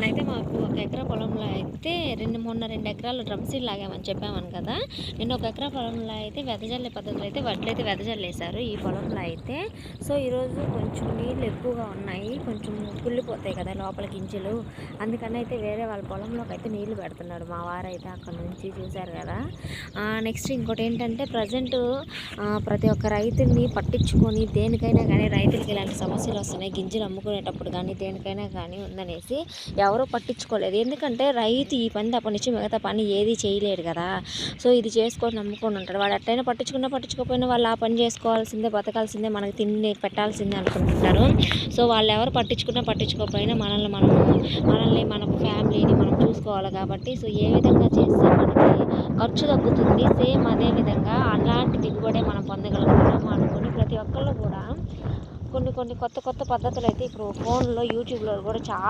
మొన్నైతే మాకు 1 ఎకరా పొలంలో అయితే మొన్న 2 ఎకరాలు డ్రమ్ సీడ్ లాగామని చెప్పామని కదా. నిన్న 1 ఎకరా పొలంలో అయితే వెదజల్లే పద్ధతిలో అయితే వడ్లయితే వెదజల్లేశారు ఈ పొలంలో అయితే. సో ఈరోజు కొంచెం నీళ్ళు ఎక్కువగా ఉన్నాయి, కొంచెం కుళ్ళిపోతాయి కదా లోపల గింజలు, అందుకని అయితే వేరే వాళ్ళ పొలంలోకి అయితే నీళ్లు పెడుతున్నాడు మా వారైతే అక్కడ నుంచి, చూశారు కదా. నెక్స్ట్ ఇంకోటి ఏంటంటే ప్రజెంట్ ప్రతి ఒక్క రైతుని పట్టించుకొని దేనికైనా కానీ రైతులకి ఇలాంటి సమస్యలు వస్తున్నాయి, గింజలు అమ్ముకునేటప్పుడు కానీ దేనికైనా కానీ ఉందనేసి ఎవరూ పట్టించుకోలేదు. ఎందుకంటే రైతు ఈ పని తప్పనిచ్చి మిగతా పని ఏది చేయలేడు కదా. సో ఇది చేసుకొని నమ్ముకొని ఉంటాడు. వాడు ఎట్టయినా పట్టించుకోకపోయినా వాళ్ళు ఆ పని చేసుకోవాల్సిందే, బతకాల్సిందే, మనకి తిండి పెట్టాల్సిందే అనుకుంటుంటారు. సో వాళ్ళు ఎవరు పట్టించుకోకపోయినా మనల్ని మన ఫ్యామిలీని మనం చూసుకోవాలి కాబట్టి, సో ఏ విధంగా చేస్తే మనకి ఖర్చు తగ్గుతుంది, సేమ్ అదే విధంగా అలాంటి దిగుబడే మనం పొందగలుగుతున్నాము అనుకుని ప్రతి ఒక్కళ్ళు కూడా కొన్ని కొత్త పద్ధతులు అయితే ఇప్పుడు ఫోన్లో యూట్యూబ్లో కూడా చాలా